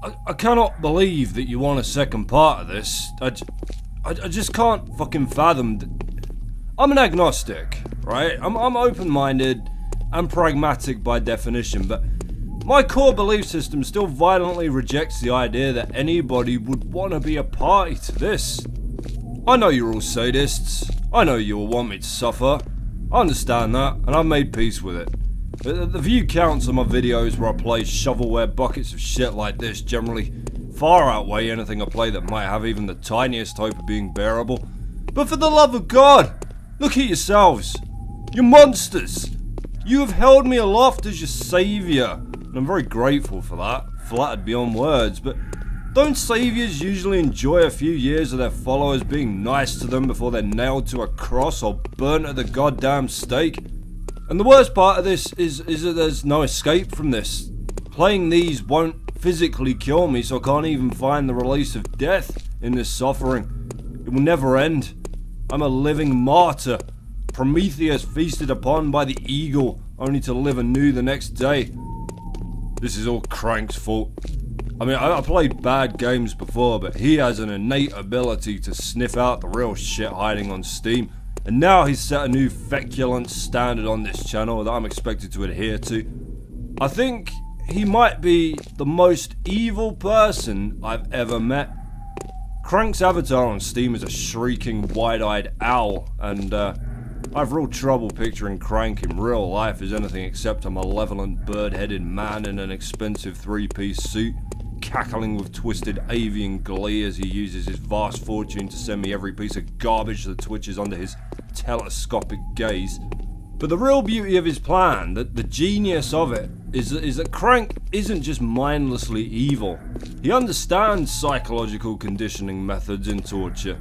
I cannot believe that you want a second part of this. I just can't fucking fathom. I'm an agnostic, right? I'm open-minded and pragmatic by definition, but my core belief system still violently rejects the idea that anybody would want to be a party to this. I know you're all sadists. I know you all want me to suffer. I understand that, and I've made peace with it. The view counts on my videos where I play shovelware buckets of shit like this generally far outweigh anything I play that might have even the tiniest hope of being bearable. But for the love of God, look at yourselves. You're monsters. You have held me aloft as your saviour, and I'm very grateful for that, flattered beyond words, but don't saviours usually enjoy a few years of their followers being nice to them before they're nailed to a cross or burnt at the goddamn stake? And the worst part of this is that there's no escape from this. Playing these won't physically kill me, so I can't even find the release of death in this suffering. It will never end. I'm a living martyr, Prometheus feasted upon by the eagle, only to live anew the next day. This is all Crank's fault. I mean, I played bad games before, but he has an innate ability to sniff out the real shit hiding on Steam. And now he's set a new feculent standard on this channel that I'm expected to adhere to. I think he might be the most evil person I've ever met. Crank's avatar on Steam is a shrieking, wide-eyed owl, and I've real trouble picturing Crank in real life as anything except a malevolent, bird-headed man in an expensive three-piece suit, cackling with twisted avian glee as he uses his vast fortune to send me every piece of garbage that twitches under his telescopic gaze. But the real beauty of his plan, the genius of it, is that Crank isn't just mindlessly evil. He understands psychological conditioning methods in torture.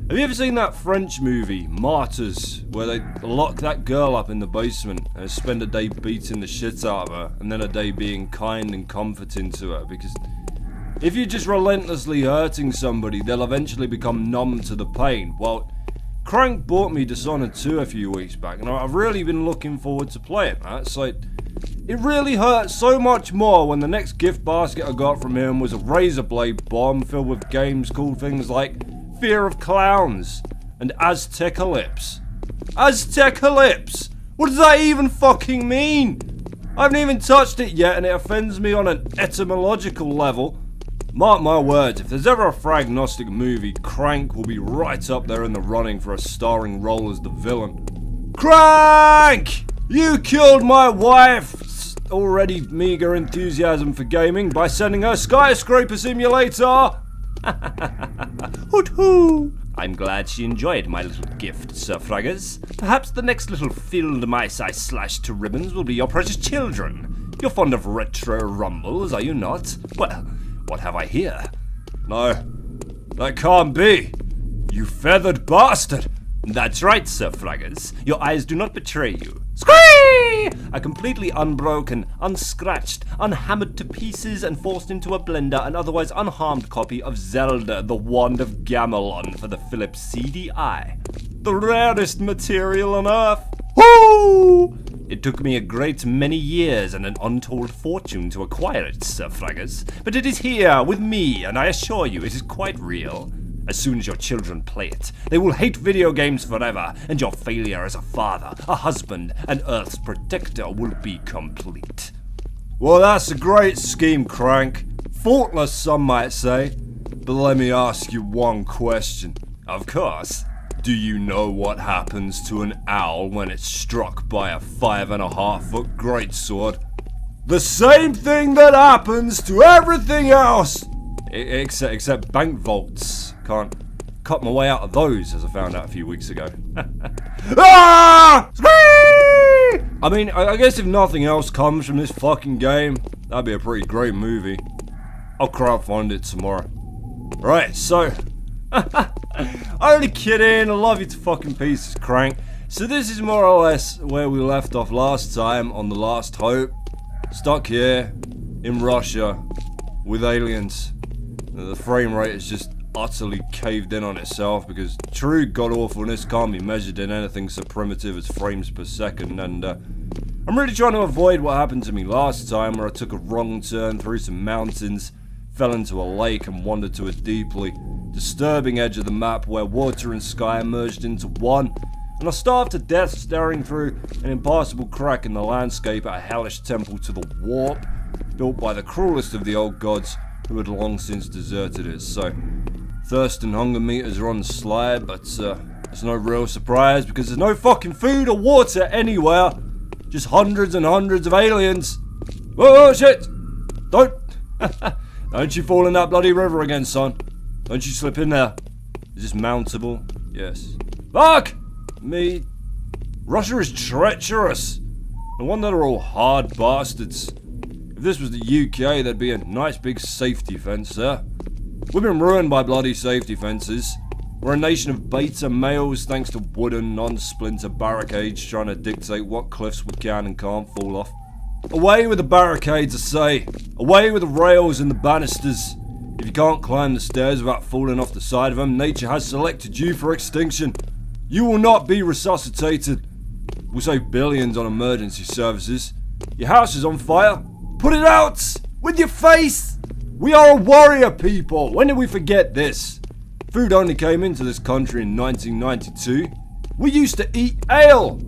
Have you ever seen that French movie, Martyrs, where they lock that girl up in the basement and spend a day beating the shit out of her, and then a day being kind and comforting to her? Because if you're just relentlessly hurting somebody, they'll eventually become numb to the pain. Well, Crank bought me Dishonored 2 a few weeks back, and I've really been looking forward to playing that. So it really hurt so much more when the next gift basket I got from him was a razor blade bomb filled with games called things like Fear of Clowns and Aztecalypse. Aztecalypse? What does that even fucking mean? I haven't even touched it yet and it offends me on an etymological level. Mark my words, if there's ever a Fragnostic movie, Crank will be right up there in the running for a starring role as the villain. Crank! You killed my wife's already meager enthusiasm for gaming by sending her Skyscraper Simulator! Hoot hoo! I'm glad she enjoyed my little gift, Sir Fraggers. Perhaps the next little field mice I slash to ribbons will be your precious children. You're fond of retro rumbles, are you not? Well, what have I here? No, that can't be. You feathered bastard! That's right, Sir Fraggers. Your eyes do not betray you. Squee! A completely unbroken, unscratched, unhammered to pieces and forced into a blender and otherwise unharmed copy of Zelda the Wand of Gamelon for the Philips CDI. The rarest material on Earth. Woo! It took me a great many years and an untold fortune to acquire it, Sir Fraggers, but it is here with me, and I assure you it is quite real. As soon as your children play it, they will hate video games forever, and your failure as a father, a husband, and Earth's protector will be complete. Well, that's a great scheme, Crank. Faultless, some might say. But let me ask you one question. Of course. Do you know what happens to an owl when it's struck by a 5.5-foot greatsword? The same thing that happens to everything else! Except bank vaults. Can't cut my way out of those, as I found out a few weeks ago. Ah! I mean, I guess if nothing else comes from this fucking game, that'd be a pretty great movie. I'll crowdfund it tomorrow. Right, so... Only kidding, I love you to fucking pieces, Crank. So this is more or less where we left off last time on The Last Hope. Stuck here, in Russia, with aliens. The frame rate is just utterly caved in on itself because true god-awfulness can't be measured in anything so primitive as frames per second, and I'm really trying to avoid what happened to me last time where I took a wrong turn through some mountains, fell into a lake and wandered to a deeply disturbing edge of the map where water and sky merged into one, and I starved to death staring through an impassable crack in the landscape at a hellish temple to the warp, built by the cruelest of the old gods who had long since deserted it. So, thirst and hunger meters are on the slide, but it's no real surprise because there's no fucking food or water anywhere. Just hundreds and hundreds of aliens. Whoa, shit! Don't you fall in that bloody river again, son. Don't you slip in there. Is this mountable? Yes. Fuck me. Russia is treacherous. No wonder they're all hard bastards. If this was the UK, there'd be a nice big safety fence there. We've been ruined by bloody safety fences. We're a nation of beta males thanks to wooden, non-splinter barricades trying to dictate what cliffs we can and can't fall off. Away with the barricades, I say. Away with the rails and the banisters. If you can't climb the stairs without falling off the side of them, nature has selected you for extinction. You will not be resuscitated. We'll save billions on emergency services. Your house is on fire. Put it out! With your face! We are a warrior people! When did we forget this? Food only came into this country in 1992. We used to eat ale!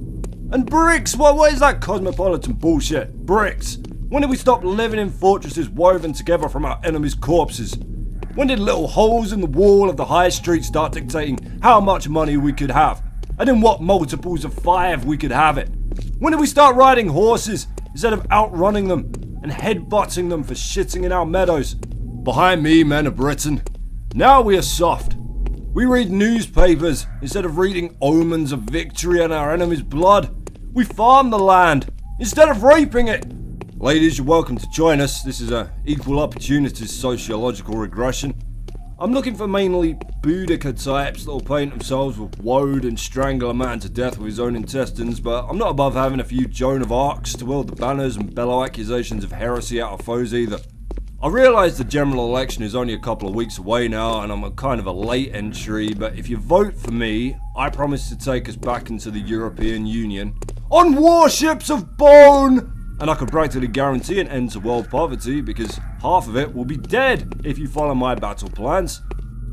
And bricks! What is that cosmopolitan bullshit? Bricks! When did we stop living in fortresses woven together from our enemies' corpses? When did little holes in the wall of the high street start dictating how much money we could have? And in what multiples of 5 we could have it? When did we start riding horses instead of outrunning them and headbutting them for shitting in our meadows? Behind me, men of Britain. Now we are soft. We read newspapers instead of reading omens of victory and our enemy's blood. We farm the land instead of raping it. Ladies, you're welcome to join us. This is a equal opportunities sociological regression. I'm looking for mainly Boudica types that'll paint themselves with woad and strangle a man to death with his own intestines, but I'm not above having a few Joan of Arcs to wield the banners and bellow accusations of heresy at our foes either. I realise the general election is only a couple of weeks away now, and I'm a kind of a late entry, but if you vote for me, I promise to take us back into the European Union on warships of bone! And I can practically guarantee an end to world poverty, because half of it will be dead if you follow my battle plans.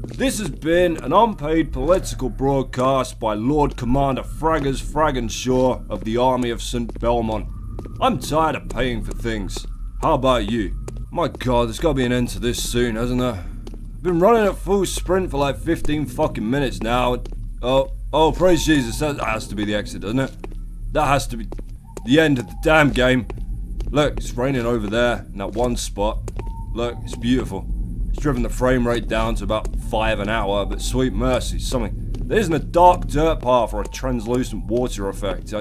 This has been an unpaid political broadcast by Lord Commander Fraggers Fraggenshaw of the Army of St. Belmont. I'm tired of paying for things. How about you? My god, there's gotta be an end to this soon, hasn't there? I've been running at full sprint for like 15 fucking minutes now. Oh, praise Jesus, that has to be the exit, doesn't it? That has to be the end of the damn game. Look, it's raining over there in that one spot. Look, it's beautiful. It's driven the frame rate down to about 5 an hour, but sweet mercy, there isn't a dark dirt path or a translucent water effect.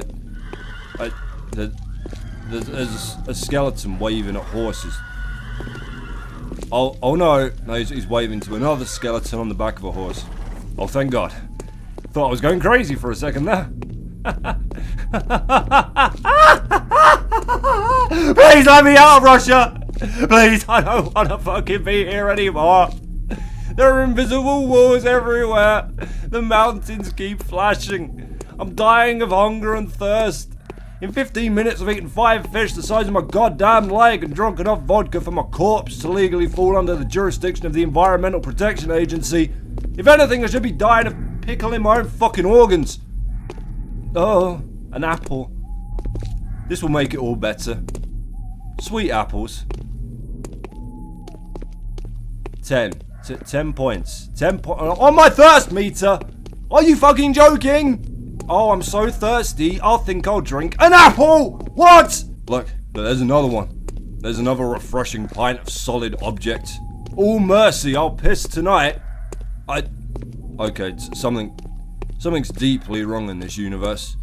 There's a skeleton waving at horses. Oh no, he's waving to another skeleton on the back of a horse. Oh, thank God. Thought I was going crazy for a second there. Please let me out of Russia! Please, I don't want to fucking be here anymore. There are invisible walls everywhere. The mountains keep flashing. I'm dying of hunger and thirst. In 15 minutes I've eaten 5 fish the size of my goddamn leg and drunk enough vodka for my corpse to legally fall under the jurisdiction of the Environmental Protection Agency. If anything, I should be dying of pickling my own fucking organs. Oh, an apple. This will make it all better. Sweet apples. 10 points. 10 points. On my thirst meter! Are you fucking joking? Oh, I'm so thirsty, I think I'll drink an apple! What? Look, there's another one. There's another refreshing pint of solid object. All mercy, I'll piss tonight. Okay, something's deeply wrong in this universe.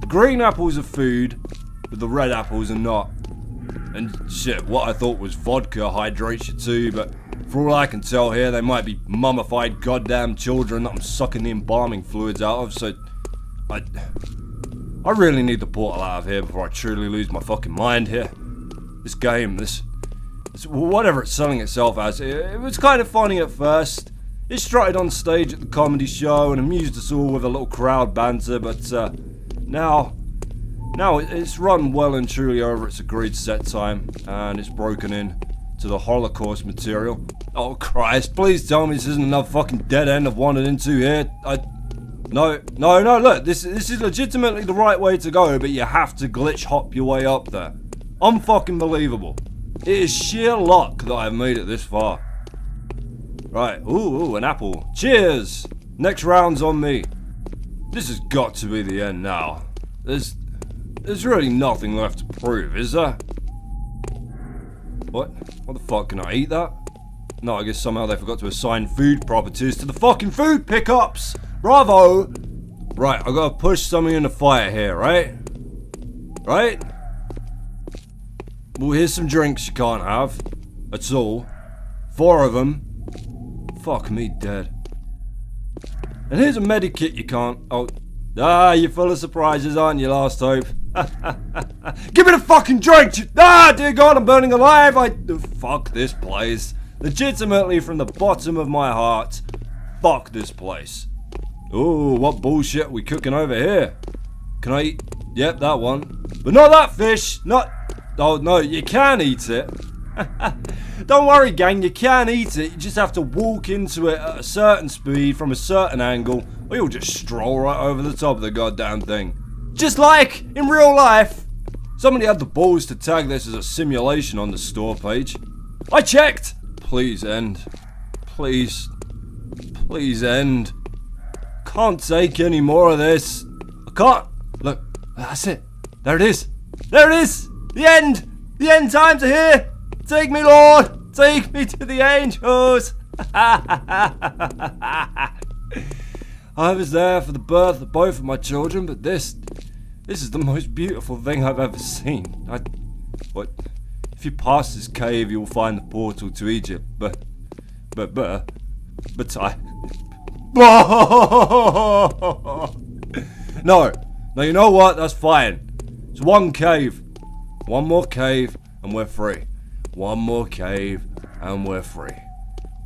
The green apples are food, but the red apples are not. And shit, what I thought was vodka hydrates you too, but for all I can tell here, they might be mummified goddamn children that I'm sucking the embalming fluids out of, so I really need the portal out of here before I truly lose my fucking mind here. This game, this whatever it's selling itself as, it was kind of funny at first. It strutted on stage at the comedy show and amused us all with a little crowd banter, but now it's run well and truly over its agreed set time, and it's broken in to the Holocaust material. Oh Christ, please tell me this isn't another fucking dead end I've wandered into here. No, look, this is legitimately the right way to go, but you have to glitch hop your way up there. Unfucking believable. It is sheer luck that I've made it this far. Right, ooh, an apple. Cheers! Next round's on me. This has got to be the end now. There's really nothing left to prove, is there? What the fuck, can I eat that? No, I guess somehow they forgot to assign food properties to the fucking food pickups! Bravo! Right, I gotta push something in the fire here, right? Right? Well, here's some drinks you can't have. That's all. 4 of them. Fuck me dead. And here's a medikit you can't... Oh. You're full of surprises, aren't you, Last Hope? Give me the fucking drink! Dear God, I'm burning alive! Fuck this place. Legitimately, from the bottom of my heart, fuck this place. Ooh, what bullshit are we cooking over here? Can I eat? Yep, that one. But not that fish! Not... Oh, no, you can eat it. Don't worry, gang, you can eat it. You just have to walk into it at a certain speed from a certain angle, or you'll just stroll right over the top of the goddamn thing. Just like in real life. Somebody had the balls to tag this as a simulation on the store page. I checked! Please end. Please. Please end. Can't take any more of this. I can't. Look, that's it. There it is. There it is! The end! The end times are here! Take me, Lord! Take me to the angels! I was there for the birth of both of my children, but this is the most beautiful thing I've ever seen. What? If you pass this cave, you'll find the portal to Egypt, but I... No, you know what? That's fine. It's one cave. One more cave, and we're free. One more cave, and we're free.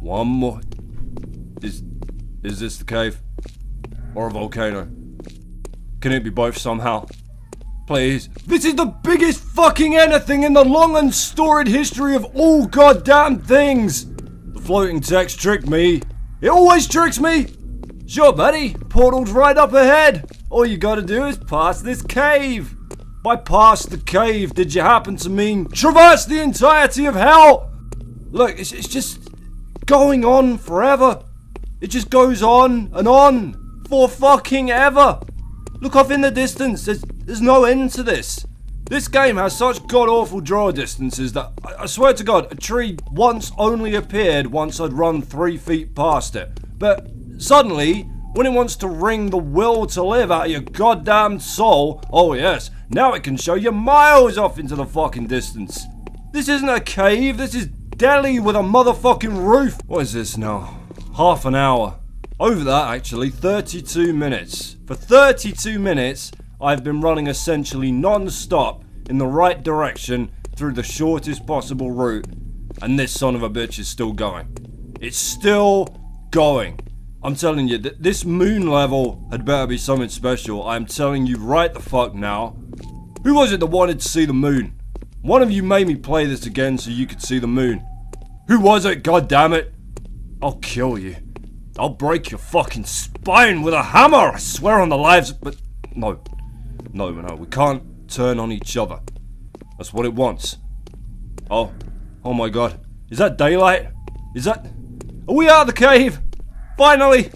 One more... Is this the cave? Or a volcano? Can it be both somehow? Please. This is the biggest fucking anything in the long and storied history of all goddamn things! The floating text tricked me. It always tricks me! Sure, buddy. Portal's right up ahead. All you gotta do is pass this cave. By pass the cave, did you happen to mean traverse the entirety of hell? Look, it's just going on forever. It just goes on and on for fucking ever. Look off in the distance. There's no end to this. This game has such god-awful draw distances that I swear to God, a tree once only appeared once I'd run 3 feet past it. But suddenly, when it wants to wring the will to live out of your goddamn soul, oh yes, now it can show you miles off into the fucking distance. This isn't a cave, this is Delhi with a motherfucking roof. What is this now? Half an hour. Over that, actually, 32 minutes. For 32 minutes, I've been running essentially non-stop in the right direction through the shortest possible route. And this son of a bitch is still going. It's still going. I'm telling you, this moon level had better be something special. I'm telling you right the fuck now. Who was it that wanted to see the moon? One of you made me play this again so you could see the moon. Who was it, goddammit? I'll kill you. I'll break your fucking spine with a hammer, I swear on the lives of... But no, we can't turn on each other. That's what it wants. Oh my god. Is that daylight? Are we out of the cave? Finally!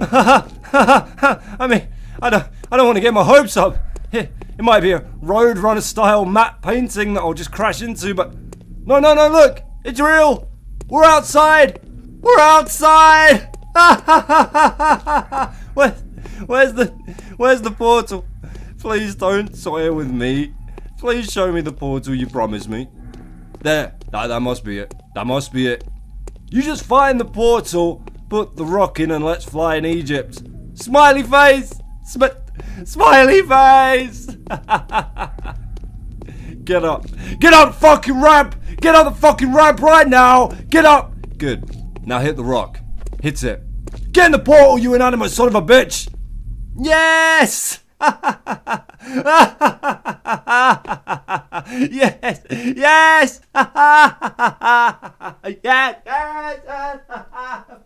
I mean, I don't want to get my hopes up. It might be a Roadrunner style matte painting that I'll just crash into, but no, look! It's real! We're outside! We're outside! Where's the portal? Please don't toy with me. Please show me the portal you promised me. There. That must be it. That must be it. You just find the portal, put the rock in, and let's fly in Egypt. Smiley face! Smiley face! Get up. Get up the fucking ramp! Get up the fucking ramp right now! Get up! Good. Now hit the rock. Hit it. Get in the portal, you inanimate son of a bitch! Yes! Yes! Yes! Yes! Yes!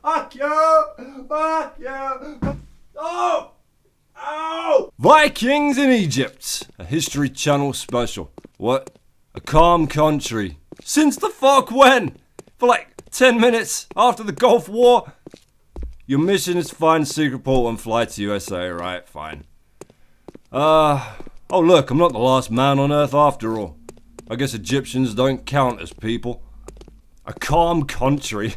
Fuck you! Fuck you! Oh! Oh! Vikings in Egypt, a History Channel special. What? A calm country. Since the fuck when? For like 10 minutes after the Gulf War? Your mission is to find secret portal and fly to USA, right? Fine. Oh look, I'm not the last man on Earth after all. I guess Egyptians don't count as people. A calm country.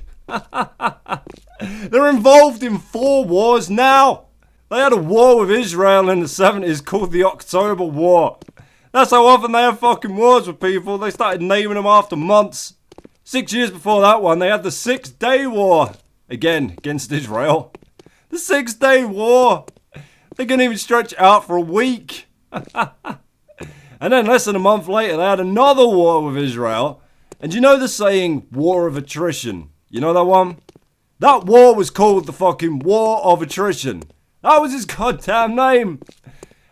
They're involved in 4 wars now. They had a war with Israel in the 70s called the October War. That's how often they have fucking wars with people. They started naming them after months. 6 years before that one, they had the 6-Day War. Again, against Israel. The 6-Day War. They couldn't even stretch out for a week. And then less than a month later, they had another war with Israel. And you know the saying, war of attrition? You know that one? That war was called the fucking War of Attrition. That was his goddamn name.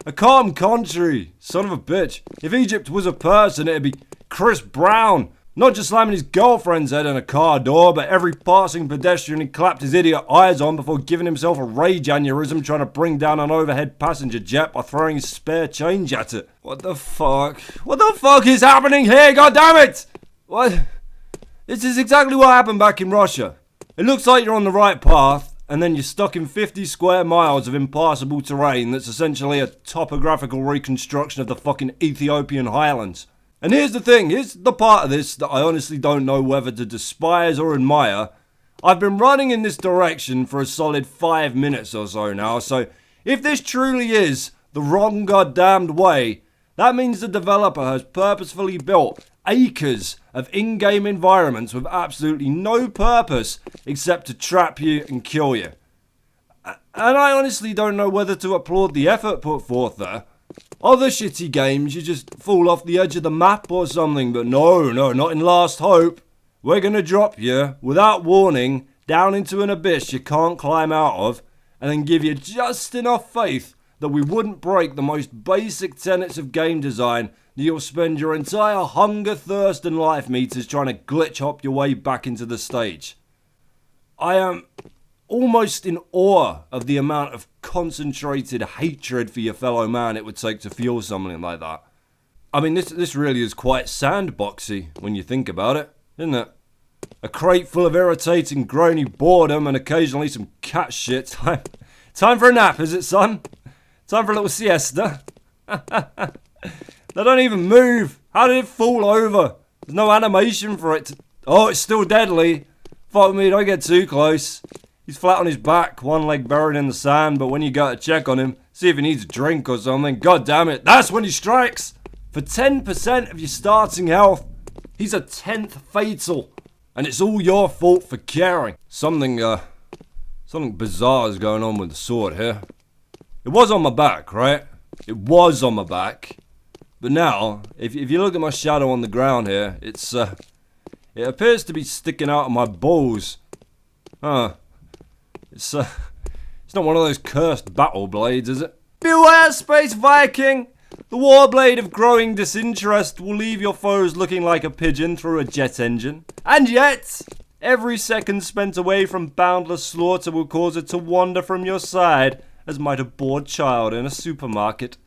A calm country. Son of a bitch. If Egypt was a person, it'd be Chris Brown. Not just slamming his girlfriend's head in a car door, but every passing pedestrian he clapped his idiot eyes on before giving himself a rage aneurysm trying to bring down an overhead passenger jet by throwing his spare change at it. What the fuck? What the fuck is happening here? God damn it! What? This is exactly what happened back in Russia. It looks like you're on the right path, and then you're stuck in 50 square miles of impassable terrain that's essentially a topographical reconstruction of the fucking Ethiopian highlands. And here's the thing, here's the part of this that I honestly don't know whether to despise or admire. I've been running in this direction for a solid 5 minutes or so now, so if this truly is the wrong goddamned way, that means the developer has purposefully built acres of in-game environments with absolutely no purpose except to trap you and kill you. And I honestly don't know whether to applaud the effort put forth there. Other shitty games, you just fall off the edge of the map or something, but no, not in Last Hope. We're gonna drop you, without warning, down into an abyss you can't climb out of, and then give you just enough faith that we wouldn't break the most basic tenets of game design that you'll spend your entire hunger, thirst, and life meters trying to glitch hop your way back into the stage. I am almost in awe of the amount of concentrated hatred for your fellow man it would take to fuel something like that. I mean, this really is quite sandboxy when you think about it, isn't it? A crate full of irritating, groany boredom and occasionally some cat shit. Time for a nap, is it, son? Time for a little siesta? They don't even move. How did it fall over? There's no animation for it. Oh, it's still deadly. Fuck me, don't get too close. He's flat on his back, one leg buried in the sand, but when you go to check on him, see if he needs a drink or something, god damn it, that's when he strikes! For 10% of your starting health, he's a 10th fatal. And it's all your fault for caring. Something bizarre is going on with the sword here. It was on my back, right? It was on my back. But now, if you look at my shadow on the ground here, it appears to be sticking out of my balls. It's not one of those cursed battle blades, is it? Beware, Space Viking! The warblade of growing disinterest will leave your foes looking like a pigeon through a jet engine. And yet, every second spent away from boundless slaughter will cause it to wander from your side, as might a bored child in a supermarket.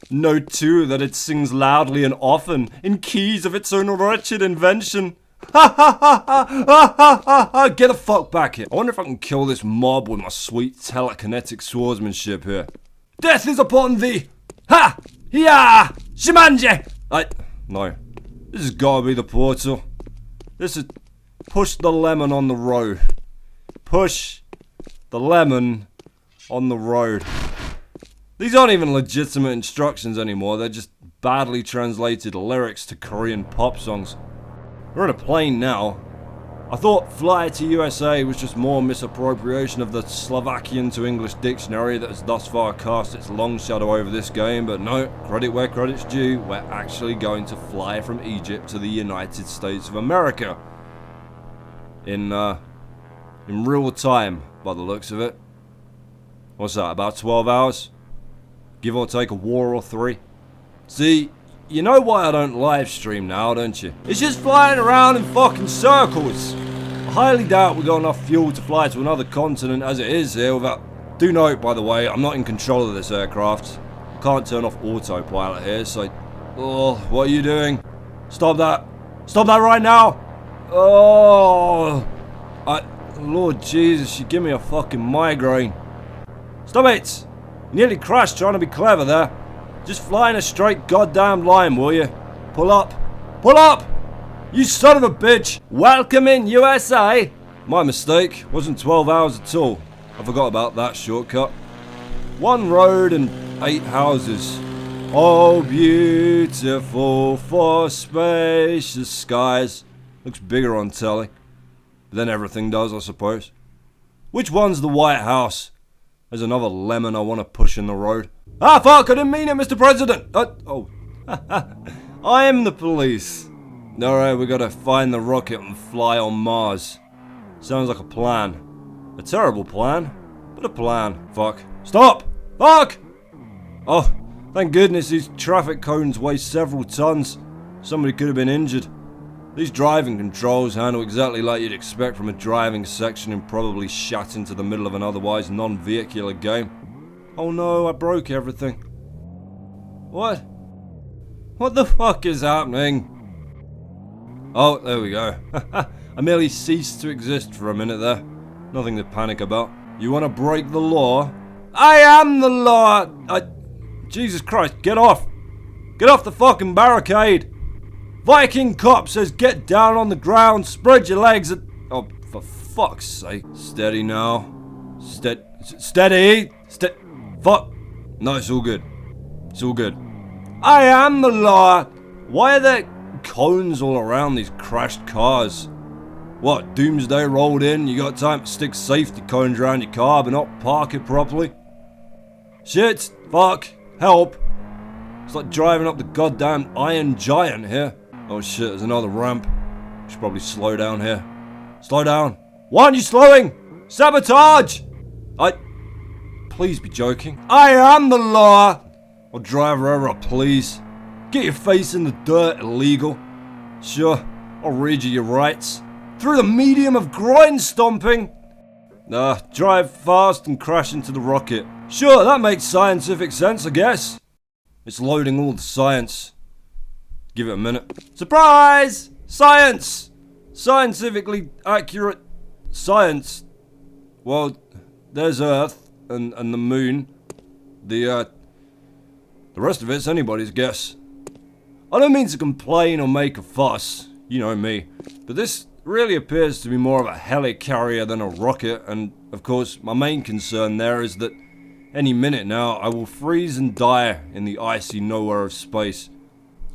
Note too that it sings loudly and often, in keys of its own wretched invention. Ha ha ha ha ha ha ha ha! Get the fuck back here. I wonder if I can kill this mob with my sweet telekinetic swordsmanship here. Death is upon thee! Ha! Ya! Shimanje! No. This has gotta be the portal. This is... Push the lemon on the road. Push the lemon on the road. These aren't even legitimate instructions anymore. They're just badly translated lyrics to Korean pop songs. We're in a plane now. I thought fly to USA was just more misappropriation of the Slovakian to English dictionary that has thus far cast its long shadow over this game, but no, credit where credit's due, we're actually going to fly from Egypt to the United States of America. In real time, by the looks of it. What's that, about 12 hours? Give or take a war or 3. See, you know why I don't live stream now, don't you? It's just flying around in fucking circles. I highly doubt we got enough fuel to fly to another continent as it is here without... Do note, by the way, I'm not in control of this aircraft. I can't turn off autopilot here, so... Oh, what are you doing? Stop that. Stop that right now! Oh... Lord Jesus, you give me a fucking migraine. Stop it! You nearly crashed trying to be clever there. Just fly in a straight goddamn line, will you? Pull up. Pull up! You son of a bitch! Welcome in, USA! My mistake. Wasn't 12 hours at all. I forgot about that shortcut. 1 road and 8 houses. Oh, beautiful for spacious skies. Looks bigger on telly. Than everything does, I suppose. Which one's the White House? There's another lemon I want to push in the road. Ah, fuck, I didn't mean it, Mr. President! Oh. I am the police. Alright, we gotta find the rocket and fly on Mars. Sounds like a plan. A terrible plan, but a plan. Fuck. Stop! Fuck! Oh, thank goodness these traffic cones weigh several tons. Somebody could have been injured. These driving controls handle exactly like you'd expect from a driving section and probably shat into the middle of an otherwise non-vehicular game. Oh no, I broke everything. What? What the fuck is happening? Oh, there we go. I merely ceased to exist for a minute there. Nothing to panic about. You want to break the law? I am the law! Jesus Christ, get off! Get off the fucking barricade! Viking cop says get down on the ground, spread your legs and... Oh, for fuck's sake. Steady now. Steady! Fuck! No, it's all good. It's all good. I am the law! Why are there cones all around these crashed cars? What, doomsday rolled in, you got time to stick safety cones around your car but not park it properly? Shit! Fuck! Help! It's like driving up the goddamn Iron Giant here. Oh shit, there's another ramp. Should probably slow down here. Slow down. Why aren't you slowing? Sabotage! Please be joking. I am the law! I'll drive wherever I please. Get your face in the dirt, illegal. Sure, I'll read you your rights. Through the medium of groin stomping. Drive fast and crash into the rocket. Sure, that makes scientific sense, I guess. It's loading all the science. Give it a minute. Surprise! Science! Scientifically accurate science. Well, there's Earth and the moon. The rest of it's anybody's guess. I don't mean to complain or make a fuss. You know me. But this really appears to be more of a helicarrier than a rocket, and of course my main concern there is that any minute now I will freeze and die in the icy nowhere of space.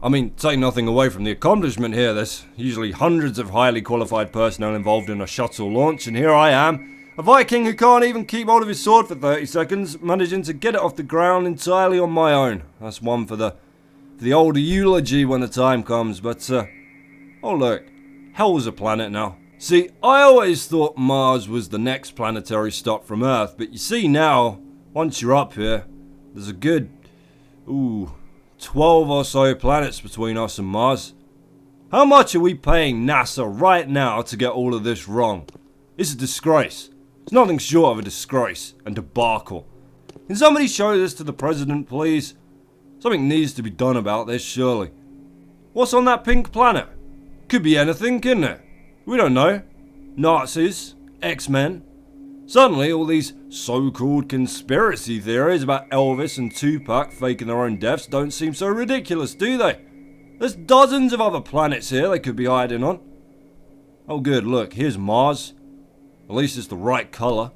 I mean, take nothing away from the accomplishment here. There's usually hundreds of highly qualified personnel involved in a shuttle launch, and here I am, a Viking who can't even keep hold of his sword for 30 seconds, managing to get it off the ground entirely on my own. That's one for the old eulogy when the time comes, but, oh look, hell's a planet now. See, I always thought Mars was the next planetary stop from Earth, but you see now, once you're up here, there's a good, 12 or so planets between us and Mars. How much are we paying NASA right now to get all of this wrong? It's a disgrace. It's nothing short of a disgrace and debacle. Can somebody show this to the president, please? Something needs to be done about this, surely. What's on that pink planet? Could be anything, couldn't it? We don't know. Nazis? X-Men? Suddenly, all these so-called conspiracy theories about Elvis and Tupac faking their own deaths don't seem so ridiculous, do they? There's dozens of other planets here they could be hiding on. Oh good, look, here's Mars. At least it's the right colour.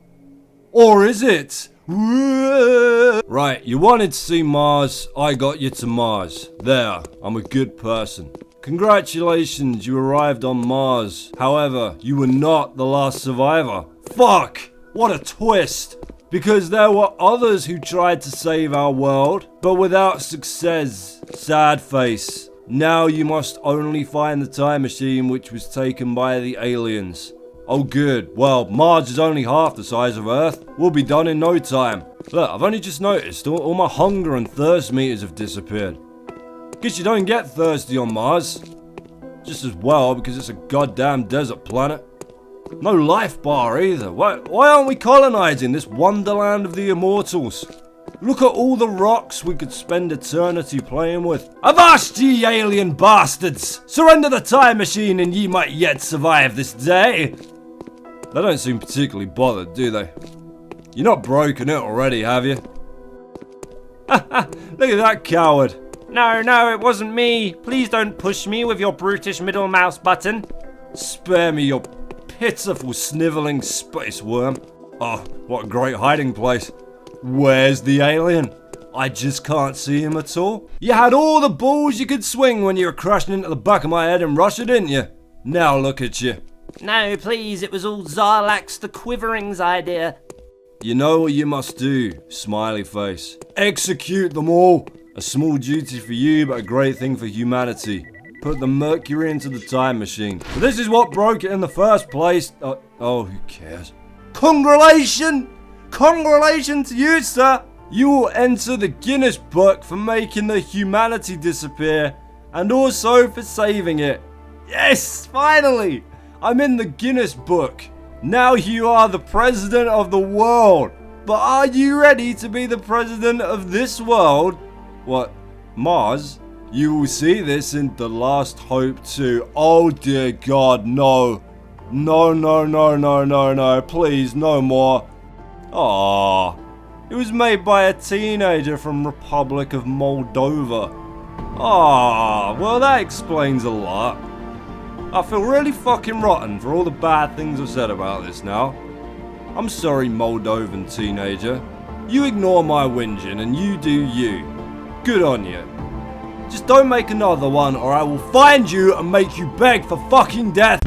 Or is it? Right, you wanted to see Mars, I got you to Mars. There, I'm a good person. Congratulations, you arrived on Mars. However, you were not the last survivor. Fuck! What a twist! Because there were others who tried to save our world, but without success. Sad face. Now you must only find the time machine which was taken by the aliens. Oh good, well, Mars is only half the size of Earth. We'll be done in no time. Look, I've only just noticed all my hunger and thirst meters have disappeared. Guess you don't get thirsty on Mars. Just as well, because it's a goddamn desert planet. No life bar either. Why aren't we colonizing this wonderland of the immortals? Look at all the rocks we could spend eternity playing with. Avast ye alien bastards! Surrender the time machine and ye might yet survive this day. They don't seem particularly bothered, do they? You're not broken it already, have you? Look at that coward. No, it wasn't me. Please don't push me with your brutish middle mouse button. Spare me your pitiful snivelling space worm. Oh, what a great hiding place. Where's the alien? I just can't see him at all. You had all the balls you could swing when you were crashing into the back of my head in Russia, didn't you? Now look at you. No, please, it was all Zarlax the Quivering's idea. You know what you must do, smiley face. Execute them all. A small duty for you, but a great thing for humanity. Put the mercury into the time machine. But this is what broke it in the first place. Oh, who cares? Congratulations! Congratulations to you, sir! You will enter the Guinness Book for making the humanity disappear, and also for saving it. Yes, finally! I'm in the Guinness Book. Now you are the president of the world. But are you ready to be the president of this world? What? Mars? You will see this in The Last Hope 2. Oh dear God, no. No, please, no more. Aww. It was made by a teenager from Republic of Moldova. Ah, well that explains a lot. I feel really fucking rotten for all the bad things I've said about this now. I'm sorry, Moldovan teenager. You ignore my whinging and you do you. Good on you. Just don't make another one or I will find you and make you beg for fucking death.